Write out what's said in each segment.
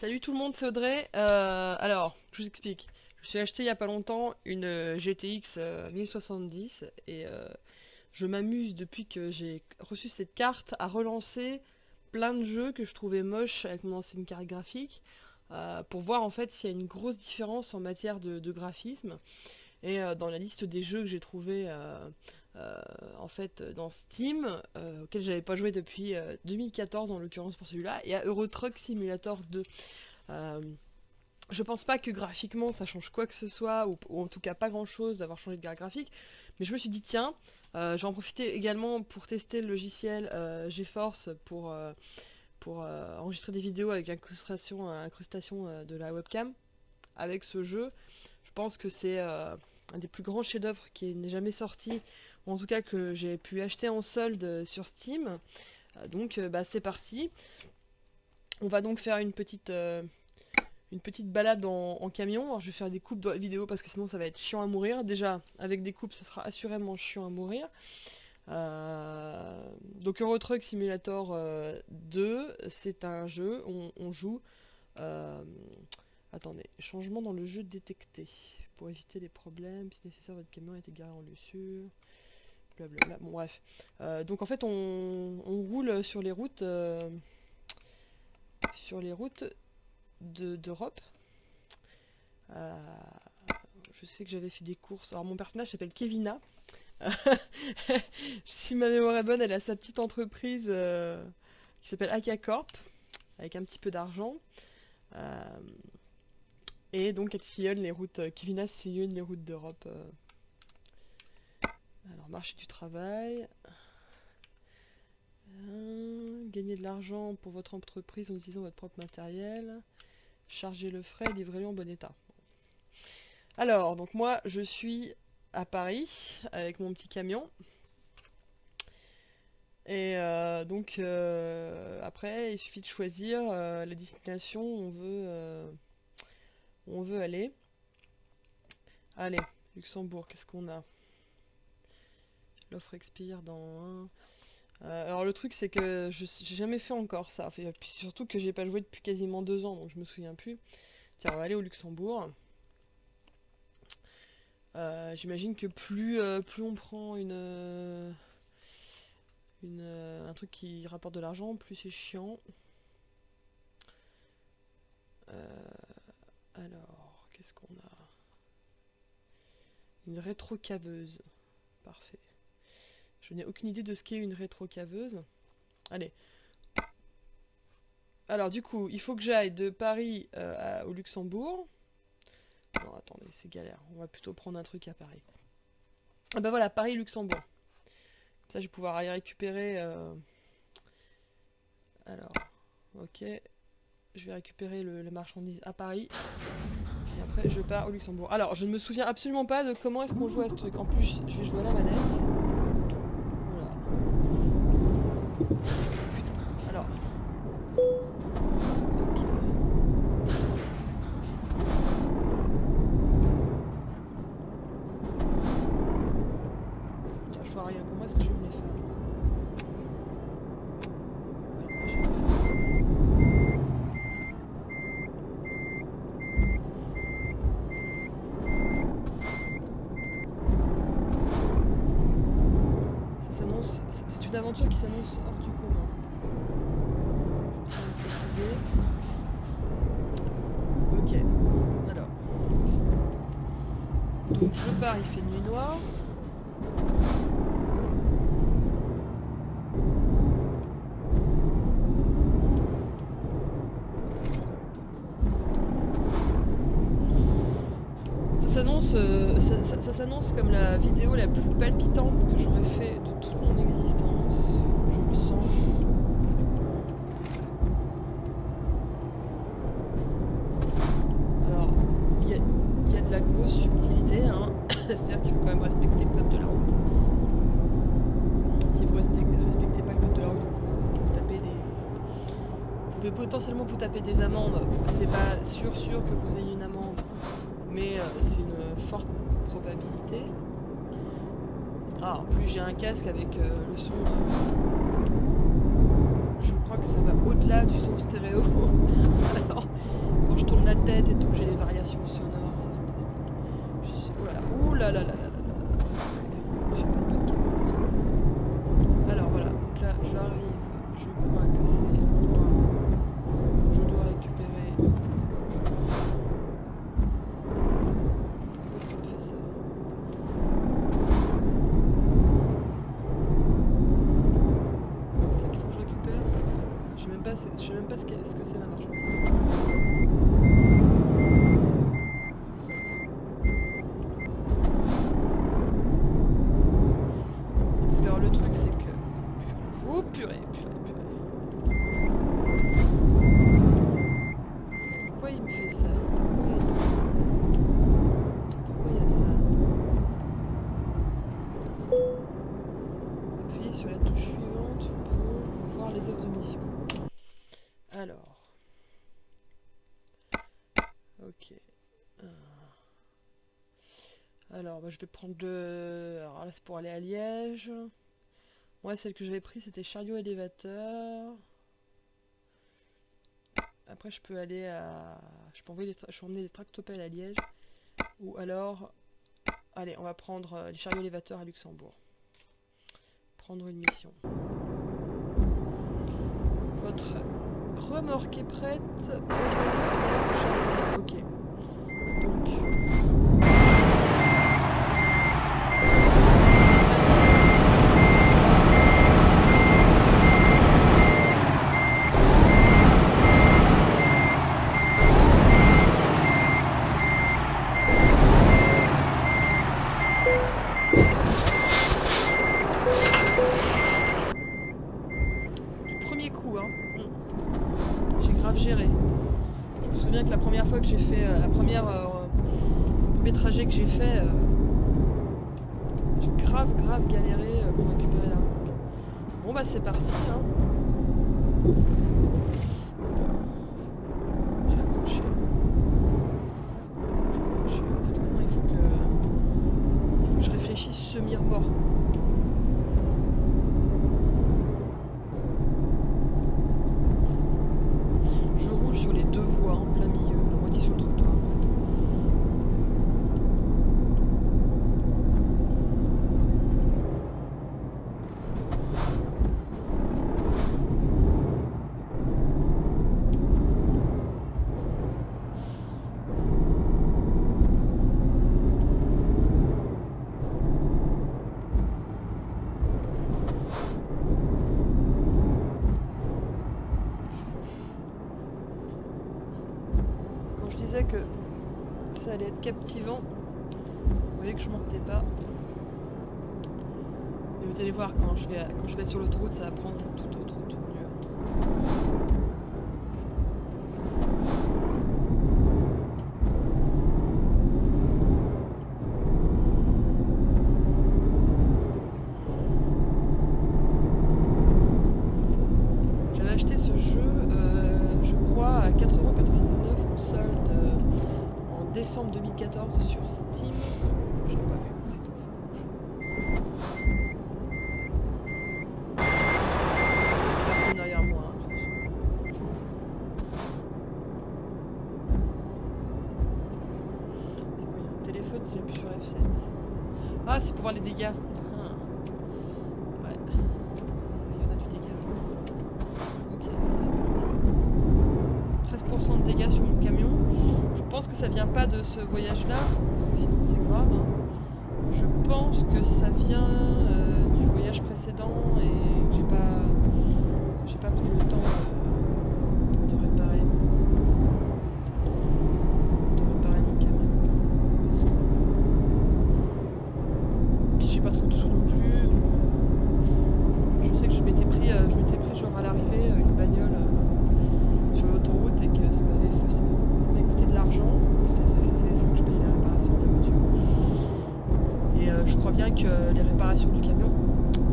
Salut tout le monde, c'est Audrey. Alors, je vous explique. Je me suis acheté il y a pas longtemps une GTX 1070 et je m'amuse depuis que j'ai reçu cette carte à relancer plein de jeux que je trouvais moches avec mon ancienne carte graphique pour voir en fait s'il y a une grosse différence en matière de graphisme. Et dans la liste des jeux que j'ai trouvé euh, en fait dans Steam, auxquels j'avais pas joué depuis 2014 en l'occurrence pour celui-là, il y a Euro Truck Simulator 2. Euh, je pense pas que graphiquement ça change quoi que ce soit, ou en tout cas pas grand chose d'avoir changé de carte graphique, mais je me suis dit tiens, je vais en profiter également pour tester le logiciel GeForce pour enregistrer des vidéos avec incrustation de la webcam. Avec ce jeu, je pense que c'est un des plus grands chefs-d'œuvre qui n'est jamais sorti, ou en tout cas que j'ai pu acheter en solde sur Steam. Donc bah, c'est parti. On va donc faire une petite balade en camion. Alors, je vais faire des coupes dans la vidéo parce que sinon ça va être chiant à mourir. Déjà, avec des coupes, ce sera assurément chiant à mourir. Donc Euro Truck Simulator 2, c'est un jeu où on joue... attendez, changement dans le jeu détecté. Pour éviter les problèmes, si nécessaire, votre camion a été garé en lieu. Blablabla. Bon bref. Donc en fait on roule sur les routes... d'Europe. Euh, je sais que j'avais fait des courses. Alors mon personnage s'appelle Kevina. Si ma mémoire est bonne, elle a sa petite entreprise qui s'appelle Akacorp, avec un petit peu d'argent. Et donc elle sillonne les routes. Kevina sillonne les routes d'Europe. Alors marché du travail. Gagner de l'argent pour votre entreprise en utilisant votre propre matériel. Charger le frais et livrer-le en bon état. Alors, donc moi, je suis à Paris avec mon petit camion. Et donc, après, il suffit de choisir la destination où on veut aller. Allez, Luxembourg, qu'est-ce qu'on a? L'offre expire dans un... alors le truc c'est que j'ai jamais fait encore ça, puis surtout que j'ai pas joué depuis quasiment 2 ans donc je me souviens plus. Tiens, on va aller au Luxembourg. J'imagine que plus on prend un truc qui rapporte de l'argent, plus c'est chiant. Alors, qu'est-ce qu'on a? Une rétrocaveuse. Parfait. Je n'ai aucune idée de ce qu'est une rétrocaveuse. Allez. Alors du coup, il faut que j'aille de Paris au Luxembourg. Non, attendez, c'est galère. On va plutôt prendre un truc à Paris. Ah bah voilà, Paris-Luxembourg. Comme ça, je vais pouvoir aller récupérer... Alors, ok. Je vais récupérer la marchandise à Paris. Et après, je pars au Luxembourg. Alors, je ne me souviens absolument pas de comment est-ce qu'on joue à ce truc. En plus, je vais jouer à la manette. Alors. Tiens, je vois rien. Comment est-ce que je vais me les faire? Ça s'annonce. C'est une aventure qui s'annonce hors du commun. Ok, alors. Donc je pars, il fait nuit noire. Ça s'annonce comme la vidéo la plus palpitante que j'aurais fait de toute mon existence. Je le sens. Alors, il y a de la grosse subtilité, hein. C'est-à-dire qu'il faut quand même respecter le code de la route. Si vous respectez pas le code de la route, vous pouvez potentiellement vous taper des amendes. C'est pas sûr que vous ayez une amende, mais c'est une forte probabilité. Ah, en plus j'ai un casque avec le son. Je crois que ça va au-delà du son stéréo. Alors, tête et tout, j'ai les variations sonores, c'est fantastique. Je suis... Ouh là là là là là là là. J'ai pas de doute qu'il y a- Alors voilà, donc là j'arrive, je crois que c'est moi. Je dois récupérer. Pourquoi ça me fait ça? C'est qu'il faut que je récupère. Je sais même pas, je sais même pas ce que c'est la marchandise. Parce que alors, le truc c'est que... Oh purée, purée, purée. Pourquoi il me fait ça? Pourquoi il y a ça? Appuyez sur la touche suivante pour voir les offres de mission. Alors... Ok. Alors, bah, je vais prendre le... Alors là, c'est pour aller à Liège. Moi, celle que j'avais prise, c'était chariot élévateur. Après, je peux aller à... Je peux emmener les tractopelles à Liège. Ou alors... Allez, on va prendre les chariots élévateurs à Luxembourg. Prendre une mission. Votre remorque est prête. Ok. Donc... J'ai grave géré. Je me souviens que la première fois que j'ai fait, le premier trajet que j'ai fait, j'ai grave galéré pour récupérer la remorque. Bon bah c'est parti hein. J'ai accroché. Parce que maintenant il faut que je réfléchisse semi-remorque. Sur les deux voies en plein milieu, la moitié sur le trottoir. Que ça allait être captivant. Vous voyez que je mentais pas. Et vous allez voir quand je vais être sur l'autoroute, ça va prendre tout autre tournure. J'avais acheté ce jeu, je crois, à 80,99 en solde en décembre 2014 sur Steam. Je l'ai pas vu, c'est tout. Personne derrière moi. Hein, c'est quoi, il y a un téléphone si j'appuie sur F7. Ah, c'est pour voir les dégâts. Ouais. Il y en a du dégât. Ok, c'est parti. 13% de dégâts sur mon camion. Je pense que ça vient pas de ce voyage-là, parce que sinon c'est grave. Hein. Je pense que ça vient du voyage précédent et que j'ai pas pris le temps de réparer mon camion. Parce que... Puis j'ai pas trop de sous non plus. Donc, je sais que je m'étais pris genre à l'arrivée une bagnole sur l'autoroute et que ça m'avait coûté de l'argent. Parce qu'il faut que je paye la réparation de la voiture. Et je crois bien que les réparations du camion,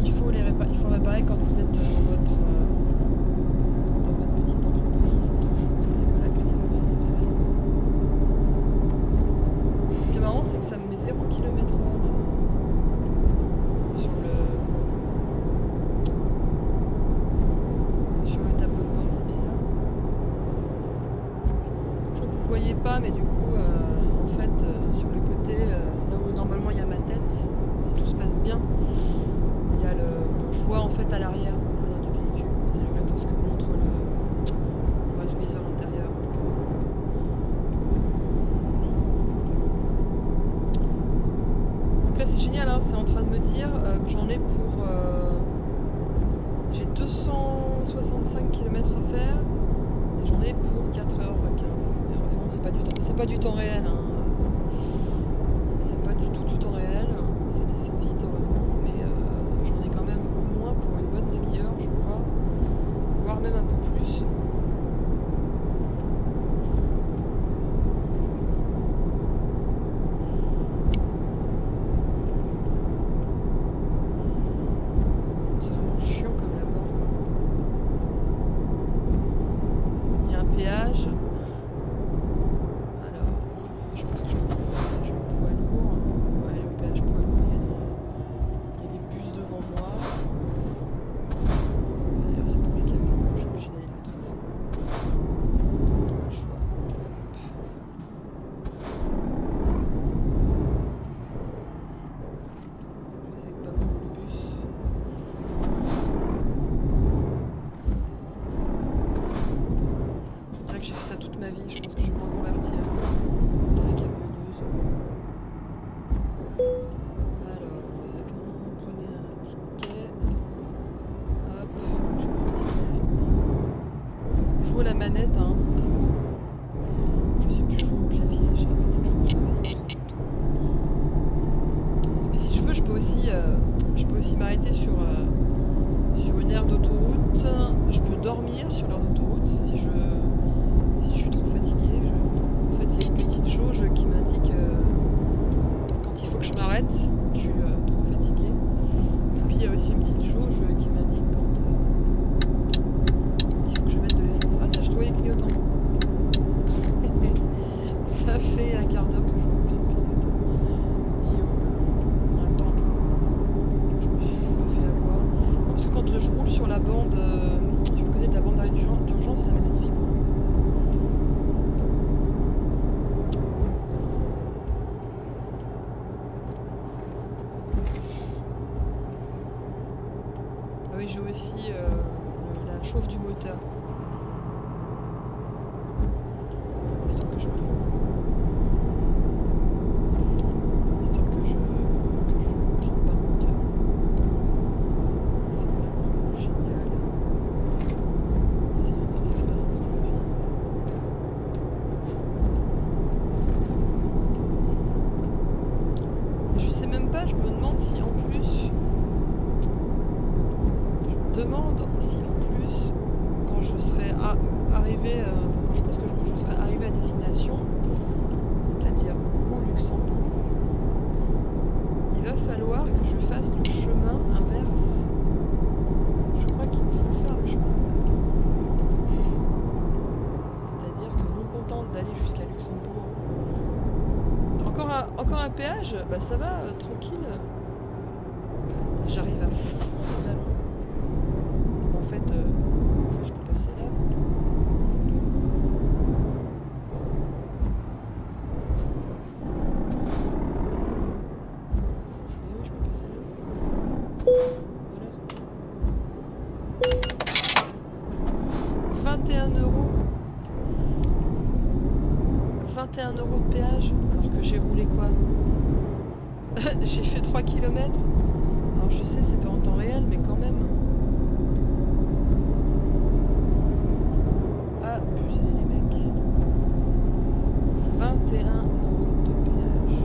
il faut réparer quand vous êtes dans votre pas, mais du coup, en fait, sur le côté, là où normalement il y a ma tête, si tout se passe bien, il y a je vois en fait à l'arrière du véhicule. C'est le matos que montre le rétroviseur intérieur. Donc là c'est génial, hein, c'est en train de me dire que j'en ai pour... j'ai 265 km à faire et j'en ai pour 4h15. Heureusement c'est pas du temps réel. Hein. C'est pas du tout du temps réel. Ça descend vite heureusement, mais j'en ai quand même au moins pour une bonne demi-heure je crois, voire même un peu plus. C'est vraiment chiant comme la mort. Il y a un péage. Alors, je pense que je vais prendre le poids lourd. Ouais, le péage poids lourd, il y a des bus devant moi. D'ailleurs, c'est pour les camions, je suis obligée d'aller là de toute façon. Pas le choix. Les équipements du bus. C'est vrai que j'ai fait ça toute ma vie, je pense que je vais me reconvertir dans les camionneuse. Alors, prenez un ticket. Hop, j'ai mon ticket. Je joue à la manette, hein. Je sais plus jouer au clavier, j'ai arrêté de jouer au clavier. Et si je veux, je peux aussi m'arrêter sur une aire d'autoroute. Je peux dormir sur l'aire d'autoroute si je suis trop fatiguée. En fait, il y a une petite jauge qui m'indique quand il faut que je m'arrête, je suis trop fatiguée. Et puis il y a aussi une petite jauge qui m'indique quand il faut que je mette de l'essence. Ah tiens, je trouvais les clignotants. Ça fait un quart d'heure que je roule sans clignotant. Et en même temps, je me suis un peu fait avoir. Parce que quand je roule sur la bande, je me connais de la bande d'arrêt d'urgence, la manette vibre. Ah oui, j'ai aussi la chauffe du moteur. Histoire que je trempe pas le moteur. C'est vraiment génial. C'est une expérience de vie. Je sais même pas, je me demande si en plus... Je me demande si en plus, quand je serai arrivé... quand je pense que je serai arrivé à destination, c'est-à-dire au Luxembourg, il va falloir que je fasse le chemin inverse. Je crois qu'il faut faire le chemin inverse. C'est-à-dire que non contente d'aller jusqu'à Luxembourg, encore un péage, bah ça va, tranquille. J'arrive à fond le ballon. En fait, je peux passer là. Oui, je peux passer là. Voilà. 21 euros. 21 euros de péage, alors que j'ai roulé quoi? J'ai fait 3 km. Alors je sais, c'est pas en temps réel, mais quand même. Abusé les mecs. 21 euros de péage.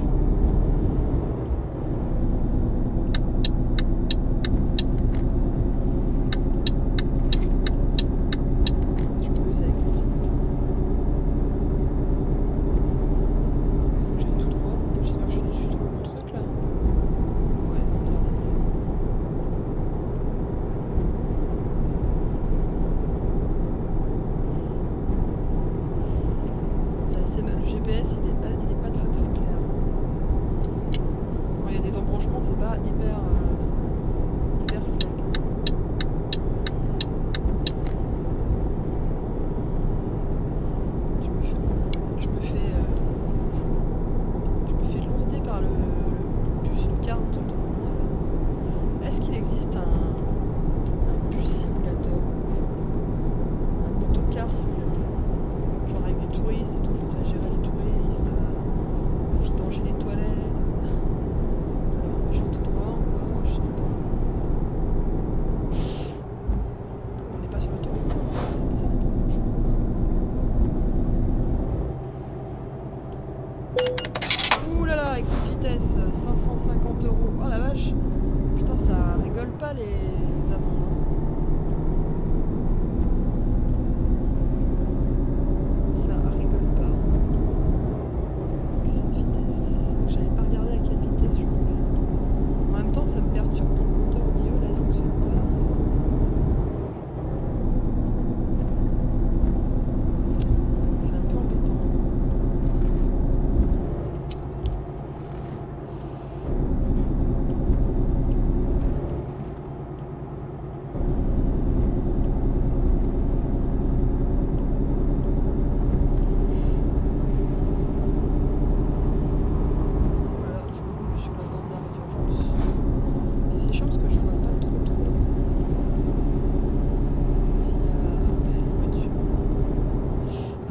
Je m'amuse avec les trucs. Il faut que j'aille tout droit. J'espère que je suis trop mon truc là. Ouais, ça a l'air d'être ça.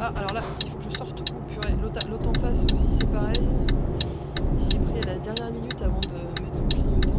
Ah, alors là, il faut que je sorte. Oh purée, l'autre en face aussi, c'est pareil. Il s'est pris à la dernière minute avant de mettre son clignotant.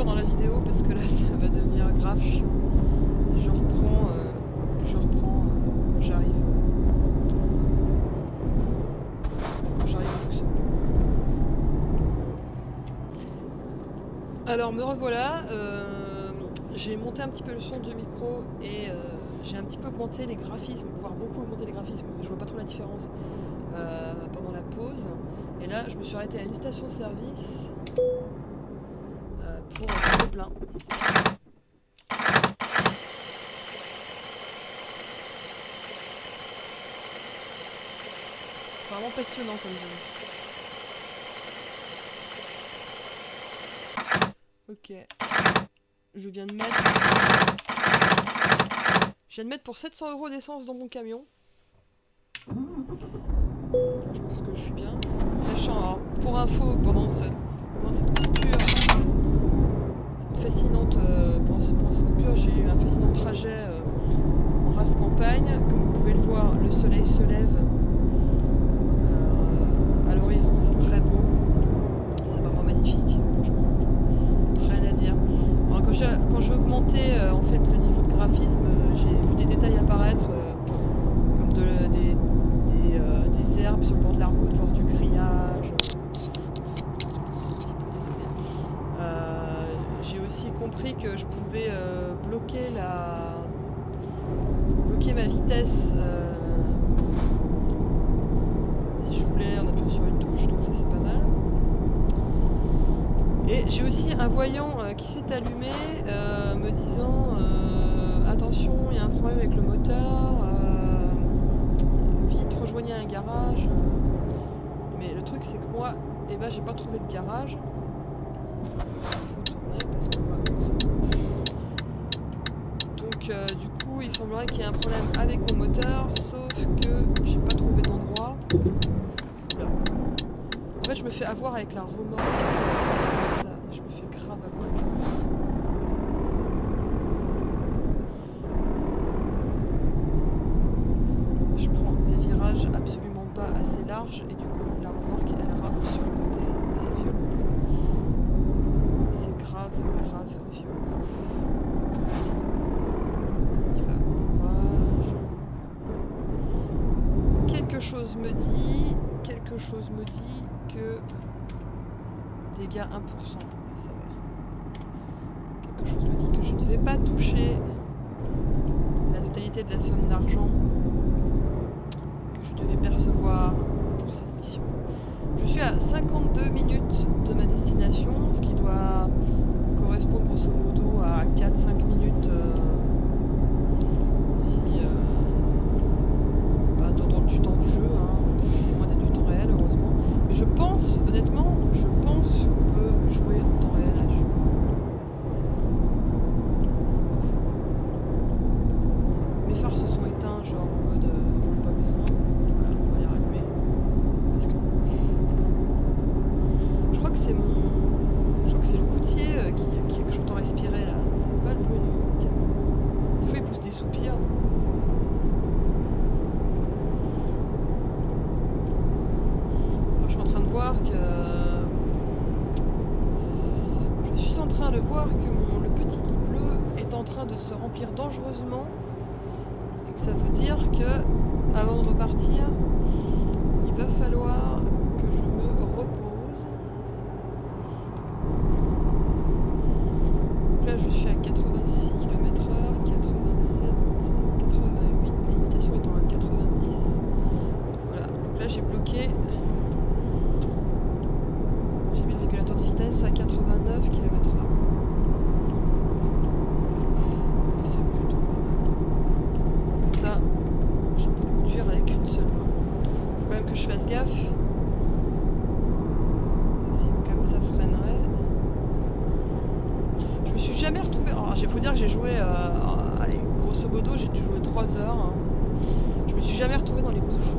Dans la vidéo parce que là ça va devenir grave chiant. Je reprends quand j'arrive. Alors me revoilà, j'ai monté un petit peu le son du micro et j'ai un petit peu augmenté les graphismes, voire beaucoup augmenté les graphismes, je vois pas trop la différence pendant la pause. Et là je me suis arrêtée à une station-service pour le plein. Vraiment passionnant comme jeu. Ok. Je viens de mettre pour 700 € d'essence dans mon camion. Je pense que je suis bien. Sachant, alors, pour info, pendant cette coupure, pendant cette coupure, j'ai eu un fascinant trajet en race campagne. Comme vous pouvez le voir, le soleil se lève à l'horizon, c'est très beau. C'est vraiment magnifique, franchement. Rien à dire. Alors, quand j'ai augmenté en fait le niveau de graphisme, j'ai vu des détails apparaître comme des herbes sur le bord de la route, voire du grillage. J'ai aussi compris que je pouvais bloquer ma vitesse si je voulais en appuyant sur une touche, donc ça c'est pas mal. Et j'ai aussi un voyant qui s'est allumé me disant attention, il y a un problème avec le moteur, vite rejoignez un garage. Mais le truc c'est que moi, j'ai pas trouvé de garage. Donc du coup il semblerait qu'il y ait un problème avec mon moteur, sauf que j'ai pas trouvé d'endroit. En fait je me fais avoir avec la remorque. Ça, je me fais grave avoir. Je prends des virages absolument pas assez larges et du coup la remorque elle rame sur le côté. C'est violent. C'est grave violent. Quelque chose me dit que dégâts 1%, ça va. Quelque chose me dit que je ne vais pas toucher la totalité de la somme d'argent que je devais percevoir pour cette mission. Je suis à 52 minutes de ma destination, ce qui doit correspondre grosso modo à 4-5 minutes du temps du jeu, hein, c'est loin d'être du temps réel heureusement. Mais je pense, honnêtement, qu'on peut jouer en temps réel à ce jeu. Mes phares se sont éteints, genre en mode j'en ai pas besoin. Voilà, on va les rallumer. Parce que je crois que c'est le routier qui j'entends respirer là. C'est pas le bruit du camion. voir que... Je suis en train de voir que le petit bleu est en train de se remplir dangereusement. Et que ça veut dire que, avant de repartir, il va falloir que je me repose. Donc là, je suis à 86 km/h, 87, 88, la limitation étant à 90. Voilà, donc là j'ai bloqué. J'ai mis le régulateur de vitesse à 89 km/h. C'est plutôt pas mal. Comme ça, je peux conduire avec une seule main. Faut quand même que je fasse gaffe. Sinon, comme ça freinerait. Je me suis jamais retrouvé. Alors, il faut dire que j'ai joué. Allez, grosso modo, j'ai dû jouer 3 heures. Hein. Je me suis jamais retrouvé dans les bouchons.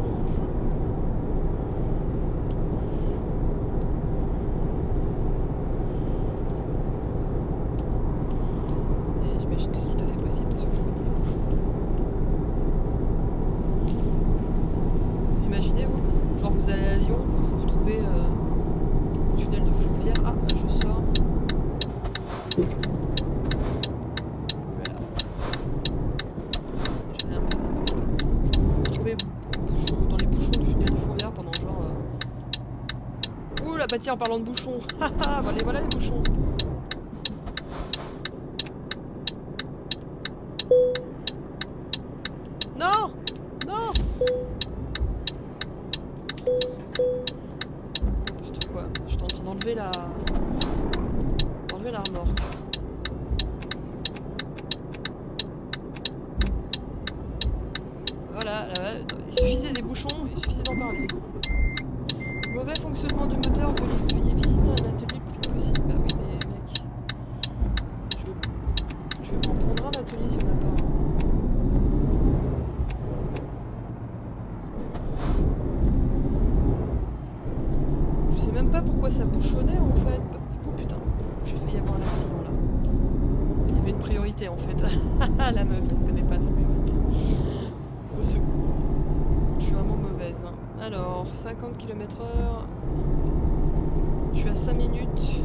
Bah tiens, en parlant de bouchons, haha, voilà les bouchons. Non, non. N'importe quoi. J'étais en train d'enlever la remorque. Voilà, il suffisait des bouchons, il suffisait d'en parler. Mauvais fonctionnement du moteur, veuillez visiter un atelier le plus possible. Bah oui, mais mec, je vais m'en prendre un atelier si on n'a pas un. Je sais même pas pourquoi ça bouchonnait en fait. Oh putain, j'ai failli avoir un accident là. Il y avait une priorité en fait. La meuf, je ne connais pas ce priorité. Au secours. Je suis vraiment mauvaise. Hein. Alors, 50 km/h. Je suis à 5 minutes.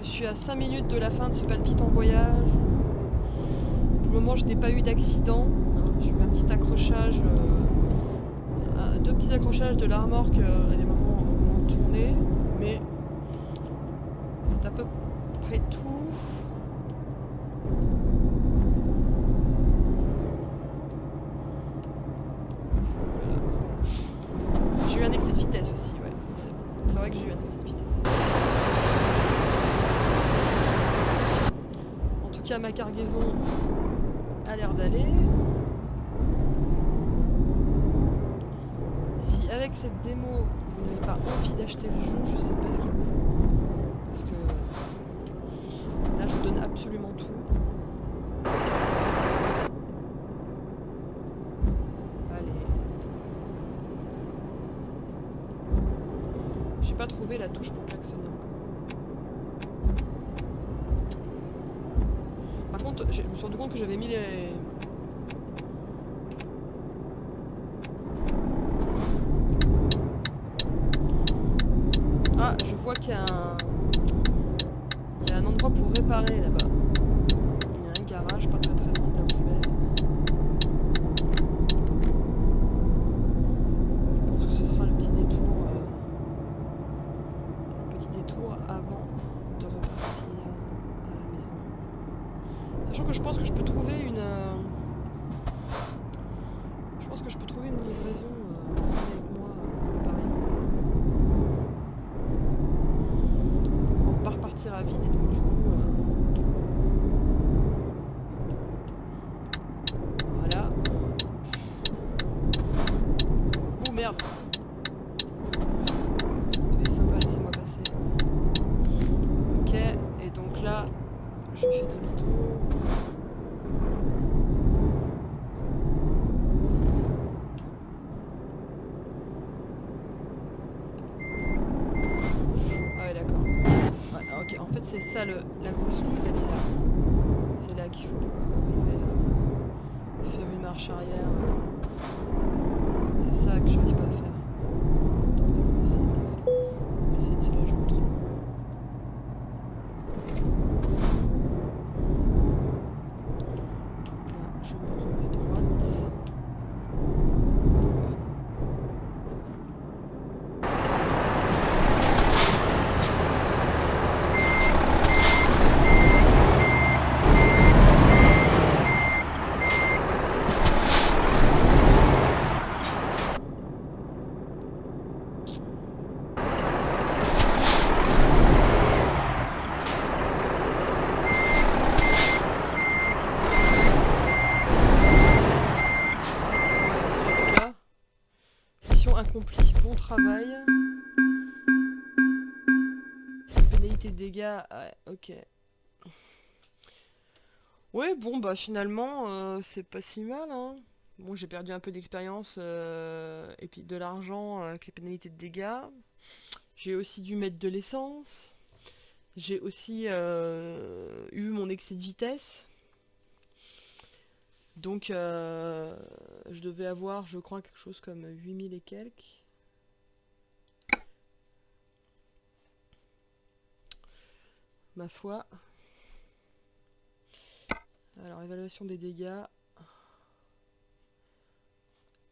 Je suis à 5 minutes de la fin de ce palpitant voyage. Pour le moment, je n'ai pas eu d'accident. Hein. J'ai eu un petit accrochage. 2 petits accrochages de la remorque à des moments où on tournait. Mais c'est à peu près tout. J'ai eu un excès de vitesse aussi, ouais. C'est vrai que j'ai eu un excès de vitesse. En tout cas, ma cargaison a l'air d'aller. Si avec cette démo, vous n'avez pas envie d'acheter le jeu, je sais pas ce qu'il vous faut. Parce que là, je vous donne absolument tout. Pas trouvé la touche pour klaxonner encore. Par contre, je me suis rendu compte que j'avais mis les... Ah, je vois qu'il y a un endroit pour réparer là-bas. Il y a un garage pas très loin de là où je vais. Je pense que ce sera le petit détour. Avant de repartir à la maison. Sachant que je pense que je peux trouver une... Je pense que je peux trouver une livraison avec moi à Paris. On va pas repartir à vide et donc du coup... Voilà. Oh merde! Là, je fais demi-tour. Ah ouais, d'accord. Ouais, ok, en fait c'est ça la grosse loose, elle est là. C'est là qu'il faut faire une marche arrière. C'est ça que je n'arrive pas à faire. Mission accomplie. Bon travail. Pénalité de dégâts. Ouais, ok. Ouais, bon, bah finalement, c'est pas si mal, hein. Bon, j'ai perdu un peu d'expérience et puis de l'argent avec les pénalités de dégâts. J'ai aussi dû mettre de l'essence. J'ai aussi eu mon excès de vitesse. Donc, je devais avoir, je crois, quelque chose comme 8000 et quelques. Ma foi. Alors, évaluation des dégâts.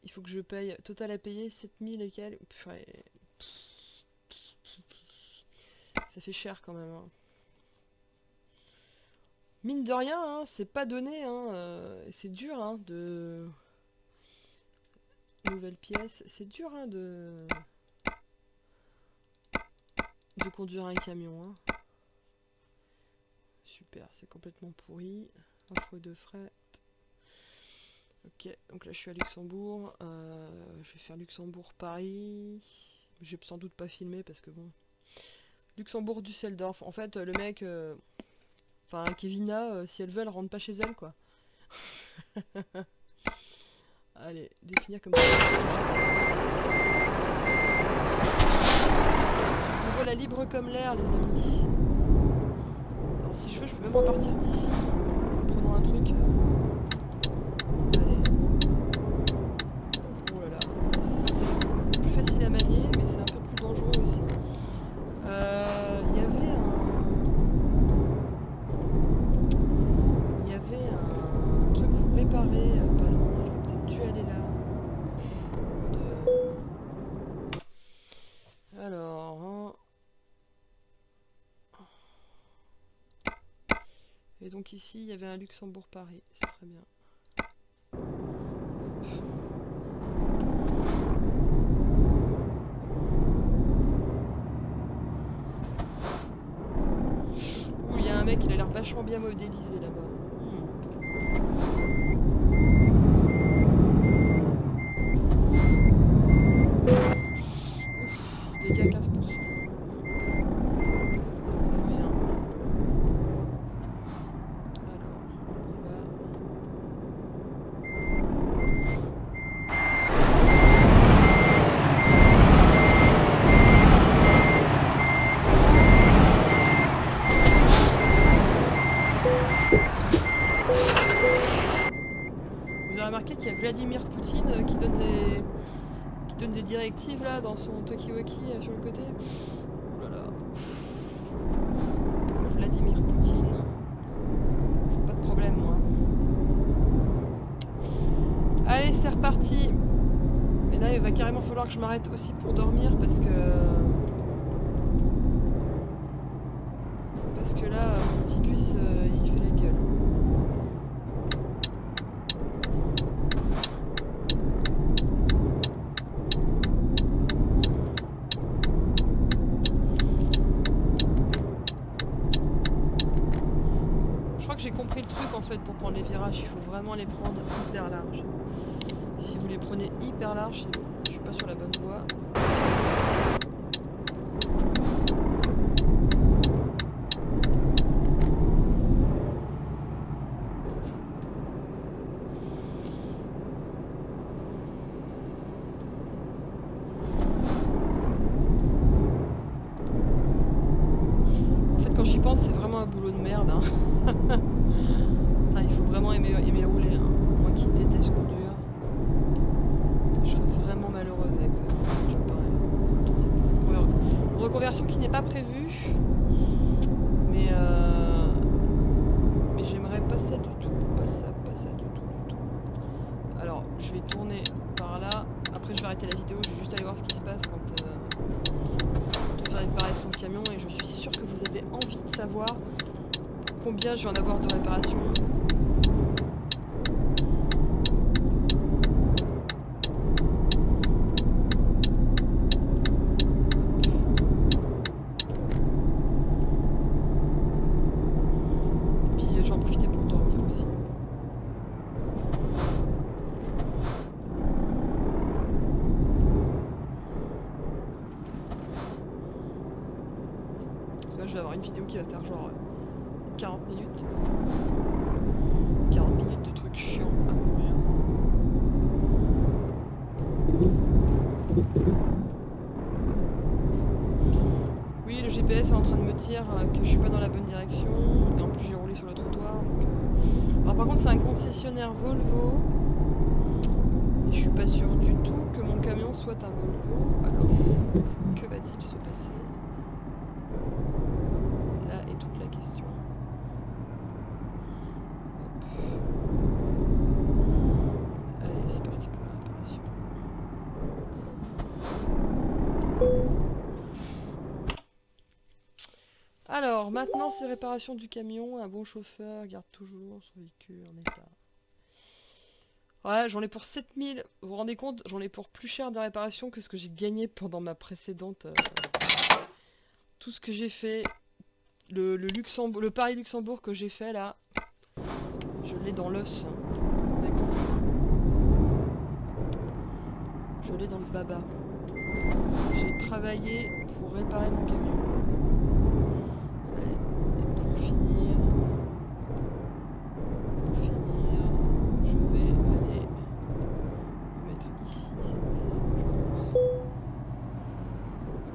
Il faut que je paye, total à payer 7000 et quelques. Ça fait cher quand même. Hein. Mine de rien, hein, c'est pas donné. Hein, c'est dur hein, de... Nouvelle pièce. C'est dur hein, de conduire un camion. Hein. Super, c'est complètement pourri. Info de frais. Ok, donc là je suis à Luxembourg. Je vais faire Luxembourg-Paris. Je vais sans doute pas filmer parce que bon... Luxembourg-Düsseldorf. En fait, le mec... Enfin, Kevina, si elle veut, elle rentre pas chez elle, quoi. Allez, définir comme ça. On voit la libre comme l'air, les amis. Alors, si je veux, je peux même repartir d'ici. Prenons un truc. Allez. Oh là là. C'est plus facile à manier, mais c'est un peu plus dangereux aussi. Il y avait un truc pour réparer. Pas loin, j'aurais peut-être dû aller là. Alors, hein. Et donc ici, il y avait un Luxembourg-Paris, c'est très bien. Ouh, il y a un mec, il a l'air vachement bien modélisé là-bas. Ouf, dégâts 15%. Remarqué qu'il y a Vladimir Poutine qui donne des directives là dans son talkie-walkie sur le côté. Oh là là. Vladimir Poutine. Pas de problème moi. Allez, c'est reparti. Et là il va carrément falloir que je m'arrête aussi pour dormir parce que là mon petit bus il fait la gueule. J'ai compris le truc en fait pour prendre les virages, il faut vraiment les prendre hyper large. Si vous les prenez hyper large, je suis pas sur la bonne voie. En fait quand j'y pense c'est vraiment un boulot de merde. Hein. Enfin, il faut vraiment aimer rouler. Hein. Moi qui déteste conduire, je serais vraiment malheureuse avec je c'est une reconversion qui n'est pas prévue. Mais j'aimerais pas ça du tout. Pas ça du tout. Alors, je vais tourner par là. Après, je vais arrêter la vidéo. Je vais juste aller voir ce qui se passe quand on fait réparation de camion. Et je suis sûre que vous avez envie de savoir combien je vais en avoir de réparation. Puis j'en profitais pour dormir aussi. vidéo qui va faire genre 40 minutes. 40 minutes de trucs chiants à mourir. Oui, le GPS est en train de me dire que je suis pas dans la bonne direction. Et en plus j'ai roulé sur le trottoir. Donc... Alors par contre c'est un concessionnaire Volvo. Et je suis pas sûr du tout que mon camion soit un Volvo. Alors, que va-t-il se passer? Là est toute la question. Allez, c'est parti pour la réparation. Alors, maintenant c'est réparation du camion. Un bon chauffeur garde toujours son véhicule en état. Ouais, j'en ai pour 7000. Vous vous rendez compte? J'en ai pour plus cher de réparation que ce que j'ai gagné pendant ma précédente... Tout ce que j'ai fait, le Paris-Luxembourg que j'ai fait là, je l'ai dans l'os. Je l'ai dans le baba. J'ai travaillé pour réparer mon camion. Et pour finir, je vais aller me mettre ici, c'est bon.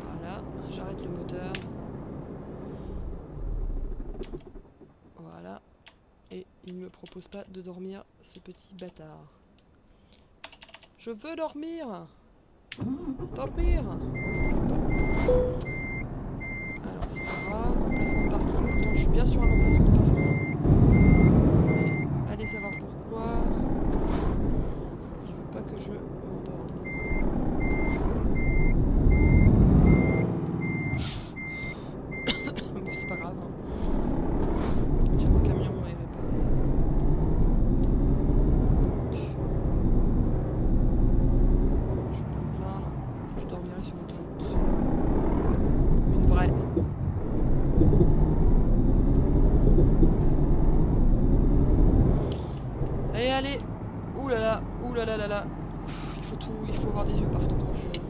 Voilà, j'arrête le moteur. Voilà. Et il ne me propose pas de dormir, ce petit bâtard. Je veux dormir. Dormir. Alors c'est pas grave, emplacement de parking. Pourtant je suis bien sur un emplacement de parking. Mais allez savoir pourquoi. Il veut pas que je m'endorme. Bon c'est pas grave. Déjà mon camion est réparé. Je dormirai sur l'autoroute. Une vraie. Allez, allez. Ouh là là, ouh là là là là. Il faut avoir des yeux partout dans le jeu.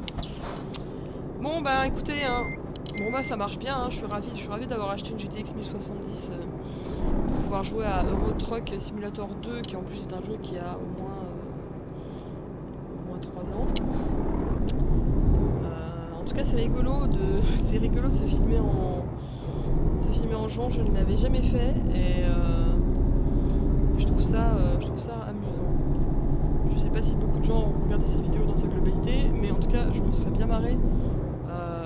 Bon bah écoutez, hein. Bon bah ça marche bien, hein. Je suis ravi d'avoir acheté une GTX 1070 pour pouvoir jouer à Euro Truck Simulator 2, qui en plus est un jeu qui a au moins 3 ans. En tout cas c'est rigolo de se filmer en jouant, je ne l'avais jamais fait et je trouve ça amusant. Je sais pas si beaucoup de gens ont regardé cette vidéo dans sa globalité, mais en tout cas je me serais bien marré.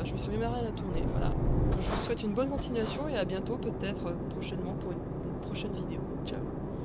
Je me serais bien marré à la tournée. Voilà. Je vous souhaite une bonne continuation et à bientôt peut-être prochainement pour une prochaine vidéo. Ciao.